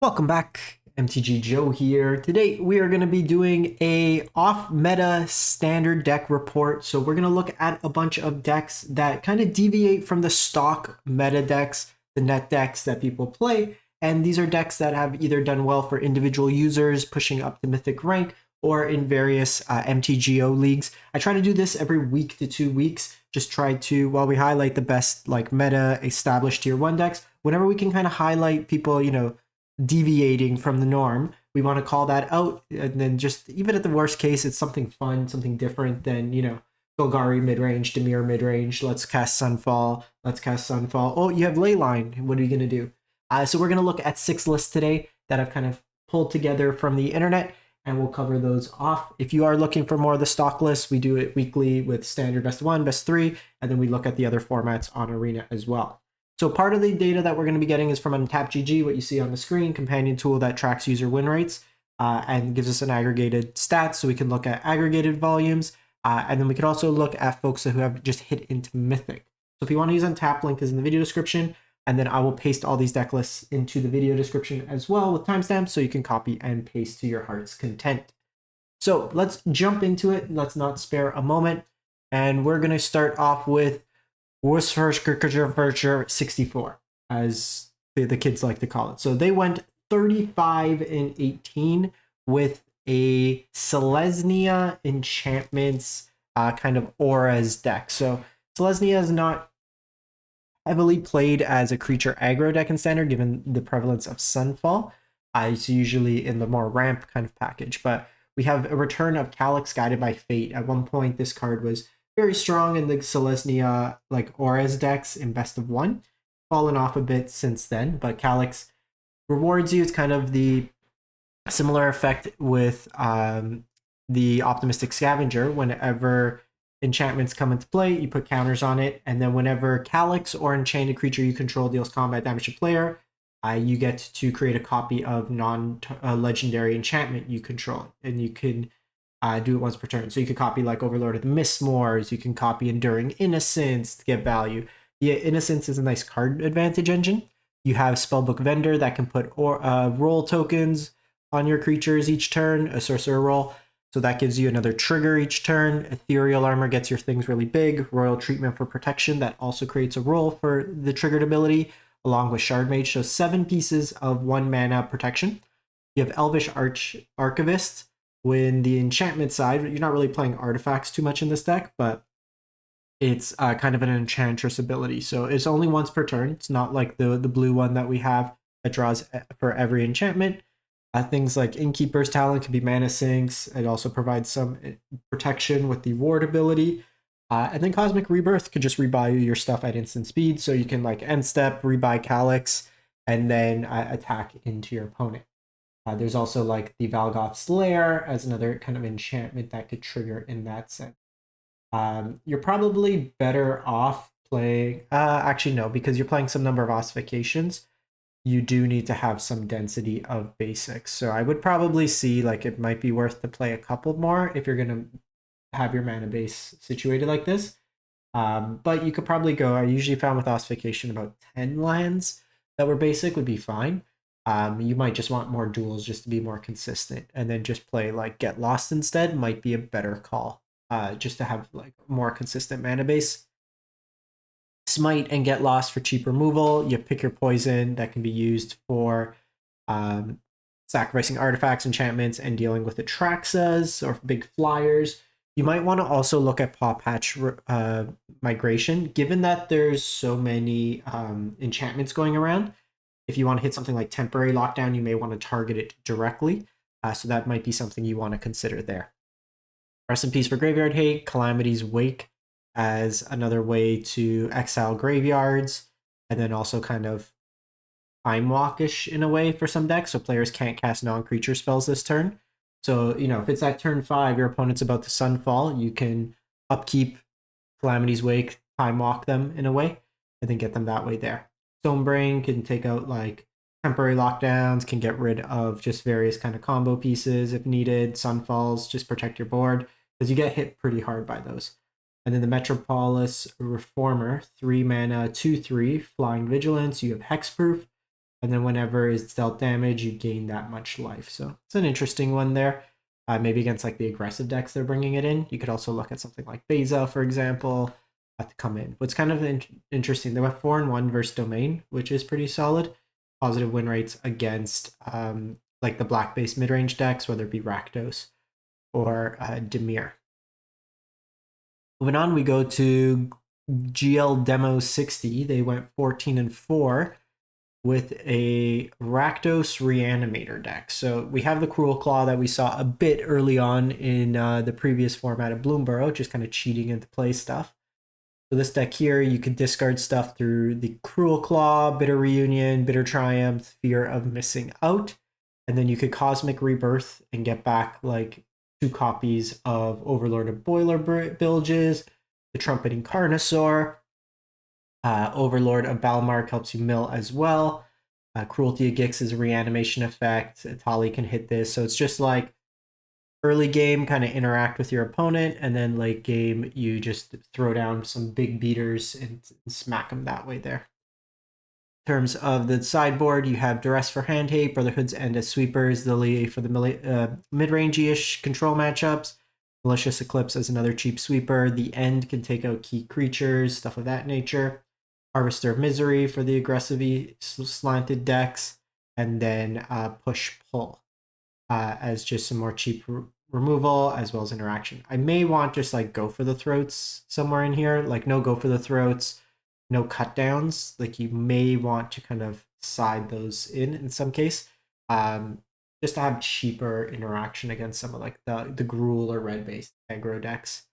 Welcome back, MTG Joe here. Today we are going to be doing a off-meta standard deck report. So we're going to look at a bunch of decks that kind of deviate from the stock meta decks, the net decks that people play. And these are decks that have either done well for individual users pushing up to mythic rank or in various MTGO leagues. I try to do this every week to 2 weeks. Just try to, while we highlight the best like meta established tier 1 decks, whenever we can kind of highlight people, deviating from the norm, we want to call that out. And then just even at the worst case, it's something fun, something different than, Golgari mid-range, Dimir mid-range, let's cast Sunfall. Oh, you have Leyline. What are you going to do? So we're going to look at 6 lists today that I've kind of pulled together from the internet, and we'll cover those off. If you are looking for more of the stock lists, we do it weekly with standard best 1, best 3, and then we look at the other formats on Arena as well. So part of the data that we're going to be getting is from UntapGG, what you see on the screen, companion tool that tracks user win rates and gives us an aggregated stats, so we can look at aggregated volumes. And then we could also look at folks who have just hit into Mythic. So if you want to use Untap, link is in the video description. And then I will paste all these deck lists into the video description as well with timestamps, so you can copy and paste to your heart's content. So let's jump into it. Let's not spare a moment. And we're going to start off with Worcestershire 64, as the kids like to call it. So they went 35-18 with a Selesnya Enchantments kind of auras deck. So Selesnya is not heavily played as a creature aggro deck in standard, given the prevalence of Sunfall. It's usually in the more ramp kind of package, but we have a return of Calyx Guided by Fate. At one point, this card was very strong in the Selesnya like auras decks in best of 1. Fallen off a bit since then, but Calyx rewards you. It's kind of the similar effect with the Optimistic Scavenger. Whenever enchantments come into play, you put counters on it, and then whenever Calyx or enchanted creature you control deals combat damage to player, you get to create a copy of non-legendary enchantment you control, and you can do it once per turn. So you could copy like Overlord of the Mistmoors, you can copy Enduring Innocence to get value. Yeah, Innocence is a nice card advantage engine. You have Spellbook Vendor that can put roll tokens on your creatures each turn, a sorcerer roll. So that gives you another trigger each turn. Ethereal Armor gets your things really big. Royal Treatment for protection, that also creates a roll for the triggered ability, along with Shard Mage. So 7 pieces of 1 mana protection. You have Elvish Archivist. When the enchantment side, you're not really playing artifacts too much in this deck, but it's kind of an enchantress ability. So it's only once per turn. It's not like the blue one that we have that draws for every enchantment. Things like Innkeeper's Talent can be mana sinks. It also provides some protection with the ward ability. And then Cosmic Rebirth could just rebuy your stuff at instant speed. So you can like end step, rebuy Calyx, and then attack into your opponent. There's also like the Valgoth's Lair as another kind of enchantment that could trigger in that sense. You're probably better off playing, actually no, because you're playing some number of ossifications. You do need to have some density of basics. So I would probably see like it might be worth to play a couple more if you're going to have your mana base situated like this. But you could probably go, I usually found with ossification about 10 lands that were basic would be fine. You might just want more duels just to be more consistent, and then just play like Get Lost instead might be a better call, just to have like more consistent mana base. Smite and Get Lost for cheap removal. You pick your poison that can be used for sacrificing artifacts, enchantments, and dealing with Atraxas or big flyers. You might want to also look at Paw Patch migration, given that there's so many enchantments going around. If you want to hit something like Temporary Lockdown, you may want to target it directly. So that might be something you want to consider there. Rest in peace for Graveyard Hate, Calamity's Wake as another way to exile graveyards, and then also kind of Time Walkish in a way for some decks, so players can't cast non-creature spells this turn. So, if it's at turn 5, your opponent's about to Sunfall, you can upkeep Calamity's Wake, Time Walk them in a way, and then get them that way there. Stonebrain can take out like temporary lockdowns, can get rid of just various kind of combo pieces if needed. Sunfalls, just protect your board, because you get hit pretty hard by those. And then the Metropolis Reformer, 3 mana, 2/3, Flying Vigilance. You have Hexproof. and then whenever it's dealt damage, you gain that much life. So it's an interesting one there. Maybe against like the aggressive decks they're bringing it in. You could also look at something like Beza, for example, to come in. What's kind of interesting, they went 4-1 versus Domain, which is pretty solid. Positive win rates against like the black-based mid-range decks, whether it be Rakdos or Dimir. Moving on, we go to GL Demo 60. They went 14-4 with a Rakdos Reanimator deck. So we have the Cruel Claw that we saw a bit early on in the previous format of Bloomborough, just kind of cheating into play stuff. So this deck here, you could discard stuff through the Cruel Claw, Bitter Reunion, Bitter Triumph, Fear of Missing Out, and then you could Cosmic Rebirth and get back like 2 copies of Overlord of Boiler Bilges, the Trumpeting Carnosaur, Overlord of Balmark helps you mill as well. Cruelty of Gix is a reanimation effect. Tali can hit this. So it's just like early game, kind of interact with your opponent, and then late game, you just throw down some big beaters and smack them that way there. In terms of the sideboard, you have Duress for Hand Hate, Brotherhood's End as sweepers, Lily for the mid-range-ish control matchups, Malicious Eclipse as another cheap sweeper. The End can take out key creatures, stuff of that nature. Harvester of Misery for the aggressive slanted decks, and then Push Pull as just some more cheap removal as well as interaction. I may want just like Go for the Throats somewhere in here, like no Go for the Throats, no cut downs. Like you may want to kind of side those in some case, just to have cheaper interaction against some of like the Gruul or red based aggro decks.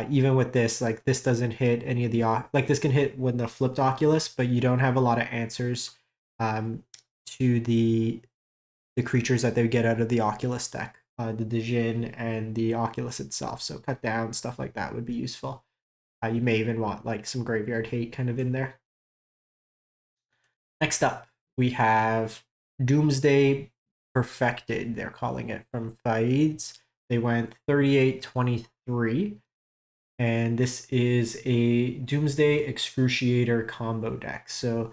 Even with this, like this doesn't hit any of the like this can hit when the flipped Oculus, but you don't have a lot of answers to the creatures that they would get out of the Oculus deck, the Djinn and the Oculus itself. So cut down stuff like that would be useful. You may even want like some graveyard hate kind of in there. Next up, we have Doomsday Perfected. They're calling it from Faeries. They went 38-23. And this is a Doomsday Excruciator combo deck. So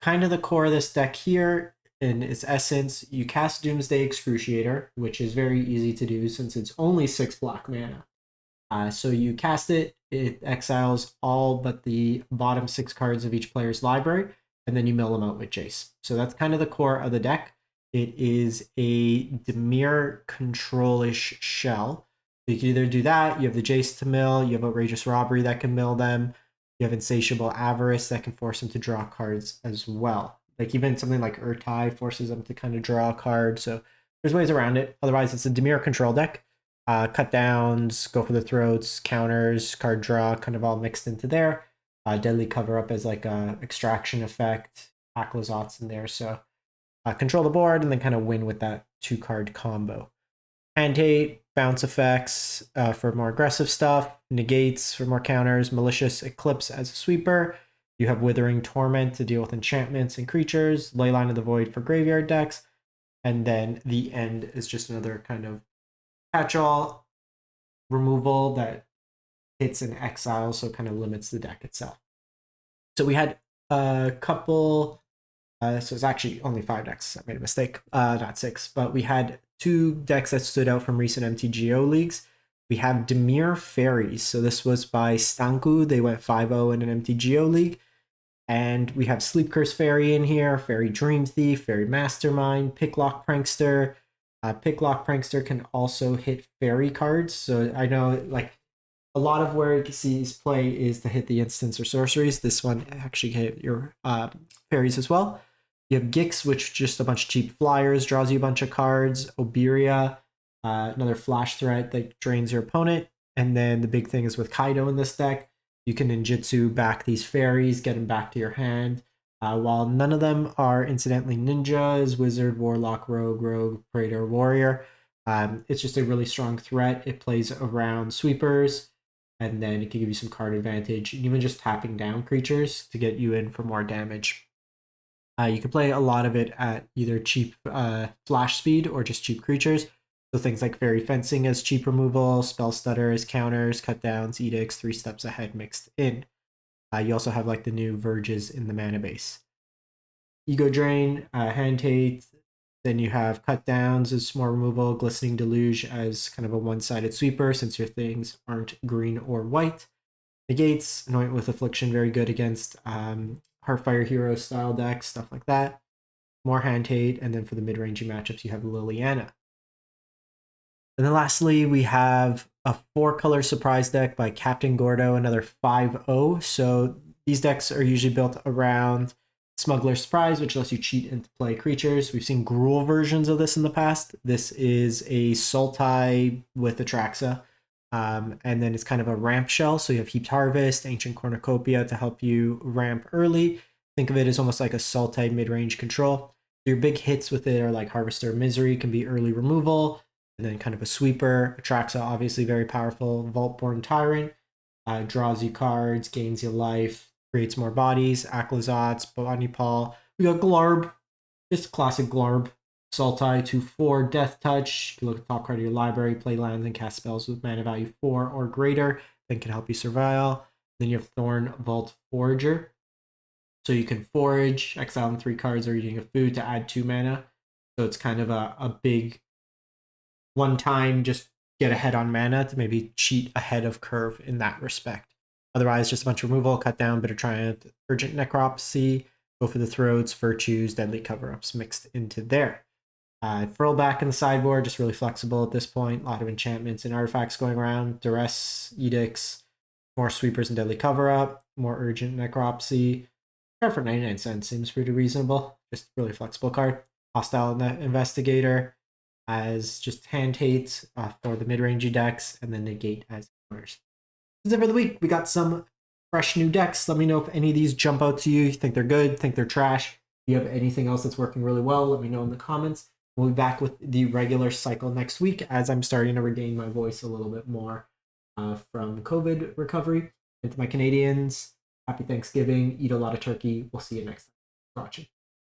kind of the core of this deck here, in its essence, you cast Doomsday Excruciator, which is very easy to do since it's only 6 black mana. So you cast it, it exiles all but the bottom 6 cards of each player's library, and then you mill them out with Jace. So that's kind of the core of the deck. It is a Dimir control-ish shell. You can either do that, you have the Jace to mill, you have Outrageous Robbery that can mill them, you have Insatiable Avarice that can force them to draw cards as well. Like even something like Urtai forces them to kind of draw a card, so there's ways around it. Otherwise, it's a Dimir control deck. Cut downs, Go for the Throats, counters, card draw, kind of all mixed into there. Deadly Cover Up as like a extraction effect, Aklazot's in there, so control the board and then kind of win with that 2-card combo. Hand Hate, bounce effects for more aggressive stuff, negates for more counters, Malicious Eclipse as a sweeper. You have Withering Torment to deal with enchantments and creatures, Leyline of the Void for graveyard decks, and then the End is just another kind of catch-all removal that hits an exile, so kind of limits the deck itself. So we had a couple, so it's actually only 5 decks. I made a mistake, not 6, but we had 2 decks that stood out from recent MTGO leagues. We have Dimir Faeries. So this was by Stanku. They went 5-0 in an MTGO league. And we have Sleep Curse Fairy in here, Fairy Dream Thief, Fairy Mastermind, Picklock Prankster. Picklock Prankster can also hit fairy cards. So I know like a lot of where it sees play is to hit the instants or sorceries. This one actually hit your fairies as well. You have Gix, which just a bunch of cheap flyers, draws you a bunch of cards. Oberia, another flash threat that drains your opponent. And then the big thing is with Kaido in this deck, you can ninjutsu back these fairies, get them back to your hand. While none of them are incidentally ninjas, wizard, warlock, rogue, praetor, warrior. It's just a really strong threat. It plays around sweepers, and then it can give you some card advantage, and even just tapping down creatures to get you in for more damage. You can play a lot of it at either cheap flash speed or just cheap creatures. So things like Fairy Fencing as cheap removal, Spell Stutter as counters, cut downs, edicts, 3 steps ahead mixed in. You also have like the new Verges in the mana base. Ego Drain, Hand Hate. Then you have Cut Downs as more removal, Glistening Deluge as kind of a one-sided sweeper since your things aren't green or white. Negates, Anoint with Affliction, very good against Heartfire Hero style decks, stuff like that. More Hand Hate, and then for the mid-rangey matchups, you have Liliana. And then lastly, we have a 4-color surprise deck by Captain Gordo, another 5-0. So these decks are usually built around Smuggler Surprise, which lets you cheat into play creatures. We've seen Gruul versions of this in the past. This is a Sultai with Atraxa. And then it's kind of a ramp shell. So you have Heaped Harvest, Ancient Cornucopia to help you ramp early. Think of it as almost like a Sultai mid-range control. Your big hits with it are like Harvester of Misery, can be early removal, and then kind of a sweeper. Atraxa, obviously very powerful. Vaultborn Tyrant, draws you cards, gains you life, creates more bodies. Aclazotz, Botany Paul. We got Glarb, just classic Glarb. Sultai 2/4, Death Touch. You look at the top card of your library, play lands and cast spells with mana value 4 or greater, then can help you survive. Then you have Thorn Vault Forager. So you can forage, exile 3 cards, or eating a food to add 2 mana. So it's kind of a big one time just get ahead on mana to maybe cheat ahead of curve in that respect. Otherwise, just a bunch of removal, cut down, Bitter Triumph, Urgent Necropsy, go for the throats, Virtues, Deadly Cover-Ups mixed into there. Furl back in the sideboard, just really flexible at this point. A lot of enchantments and artifacts going around. Duress, Edicts, more Sweepers and Deadly Cover-Up, more Urgent Necropsy. Card for 99 cents seems pretty reasonable. Just really flexible card. Hostile Investigator as just Hand Hate for the mid-rangey decks, and then Negate as counters. That's it for the week. We got some fresh new decks. Let me know if any of these jump out to you. You think they're good, think they're trash. If you have anything else that's working really well, let me know in the comments. We'll be back with the regular cycle next week as I'm starting to regain my voice a little bit more from COVID recovery. And to my Canadians, happy Thanksgiving. Eat a lot of turkey. We'll see you next time. Thanks for watching.